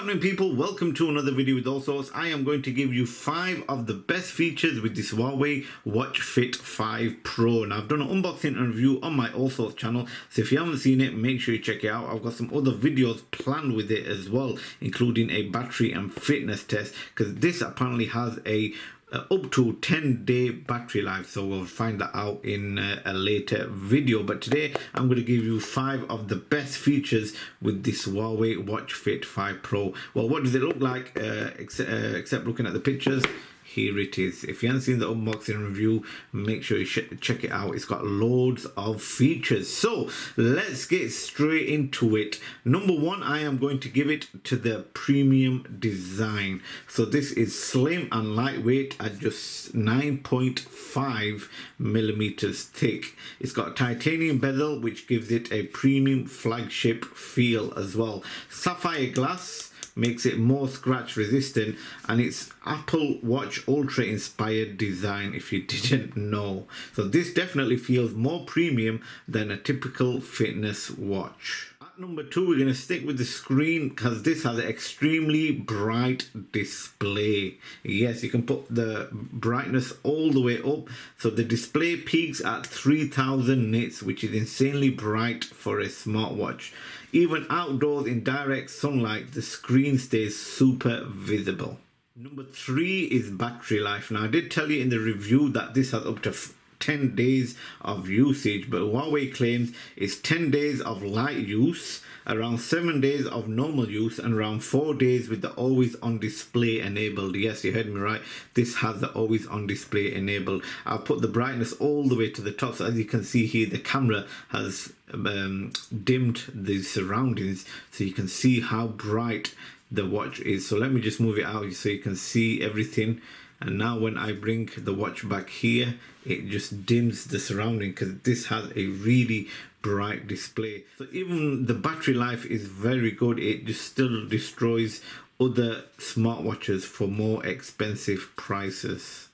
happening, people? Welcome to another video with Allsortzz. I am going to give you 5 of the best features with this Huawei Watch Fit 5 Pro. Now, I've done an unboxing and review on my Allsortzz channel, so if you haven't seen it, make sure you check it out. I've got some other videos planned with it as well, including a battery and fitness test, because this apparently has a up to 10-day battery life, so we'll find that out in a later video. But today I'm going to give you 5 of the best features with this Huawei Watch Fit 5 Pro. Well, what does it look like except looking at the pictures? Here it is. If you haven't seen the unboxing review, make sure you check it out. It's got loads of features. So let's get straight into it. Number 1, I am going to give it to the premium design. So this is slim and lightweight at just 9.5 millimeters thick. It's got a titanium bezel, which gives it a premium flagship feel as well. Sapphire glass makes it more scratch resistant, and it's Apple Watch Ultra inspired design, if you didn't know. So this definitely feels more premium than a typical fitness watch. At number 2, we're going to stick with the screen, because this has an extremely bright display. Yes, you can put the brightness all the way up, so the display peaks at 3000 nits, which is insanely bright for a smartwatch. Even outdoors in direct sunlight, the screen stays super visible. Number 3 is battery life. Now, I did tell you in the review that this has up to 10 days of usage, but Huawei claims it's 10 days of light use, around 7 days of normal use, and around 4 days with the always on display enabled. Yes, you heard me right, this has the always on display enabled. I'll put the brightness all the way to the top, so as you can see here, the camera has dimmed the surroundings so you can see how bright the watch is. So let me just move it out so you can see everything. And now when I bring the watch back here, it just dims the surrounding, because this has a really bright display. So even the battery life is very good. It just still destroys other smartwatches for more expensive prices.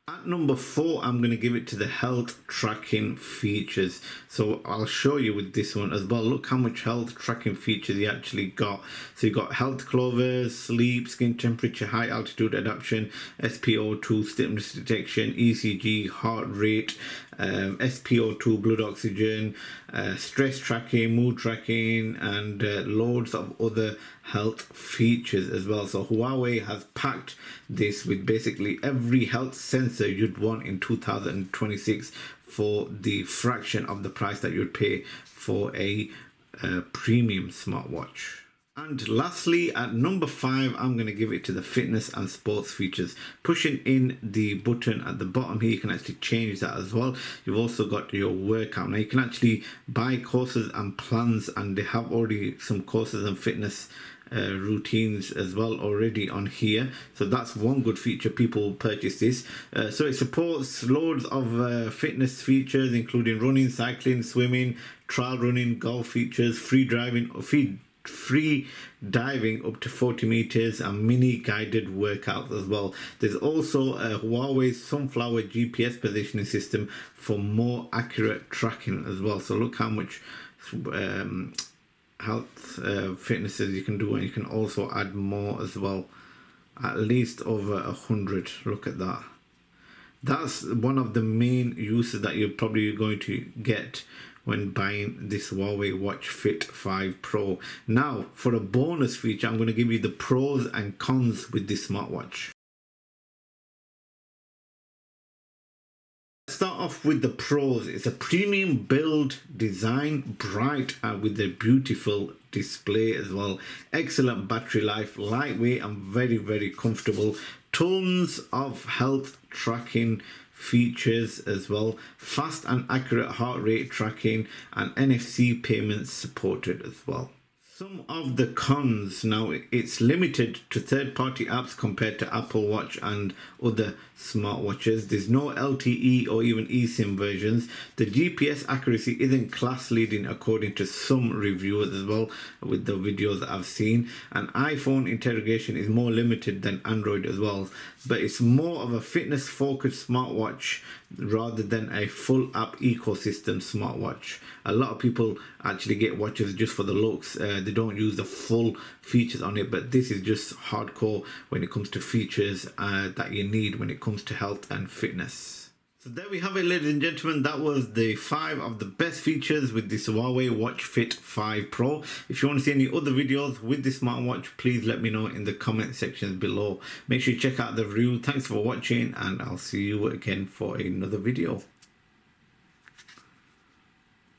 At number 4, I'm going to give it to the health tracking features. So I'll show you with this one as well. Look how much health tracking features you actually got. So you got health clovers, sleep, skin temperature, high altitude adaptation, SpO2 stiffness detection, ECG, heart rate, SpO2 blood oxygen, stress tracking, mood tracking, and loads of other health features as well. So Huawei has packed this with basically every health sensor you'd want in 2026 for the fraction of the price that you'd pay for a premium smartwatch. And lastly, at number 5, I'm going to give it to the fitness and sports features. Pushing in the button at the bottom here, you can actually change that as well. You've also got your workout. Now you can actually buy courses and plans, and they have already some courses and fitness routines as well already on here. So that's one good feature. People will purchase this. So it supports loads of fitness features, including running, cycling, swimming, trail running, golf features, free diving up to 40 meters, and mini guided workouts as well. There's also a Huawei Sunflower GPS positioning system for more accurate tracking as well. So look how much health fitnesses you can do, and you can also add more as well, at least over 100. Look at that. That's one of the main uses that you're probably going to get when buying this Huawei Watch Fit 5 Pro. Now, for a bonus feature, I'm going to give you the pros and cons with this smartwatch. Start off with the pros. It's a premium build design, bright and with a beautiful display as well. Excellent battery life, lightweight and very, very comfortable. Tons of health tracking features as well. Fast and accurate heart rate tracking, and NFC payments supported as well. Some of the cons. Now, it's limited to third-party apps compared to Apple Watch and other smartwatches. There's no LTE or even eSIM versions. The GPS accuracy isn't class-leading according to some reviewers as well, with the videos that I've seen. And iPhone integration is more limited than Android as well. But it's more of a fitness-focused smartwatch rather than a full app ecosystem smartwatch. A lot of people actually get watches just for the looks. They they don't use the full features on it, but this is just hardcore when it comes to features that you need when it comes to health and fitness. So there we have it, ladies and gentlemen. That was the 5 of the best features with this Huawei Watch Fit 5 Pro. If you want to see any other videos with this smartwatch, please let me know in the comment section below. Make sure you check out the review. Thanks for watching, and I'll see you again for another video.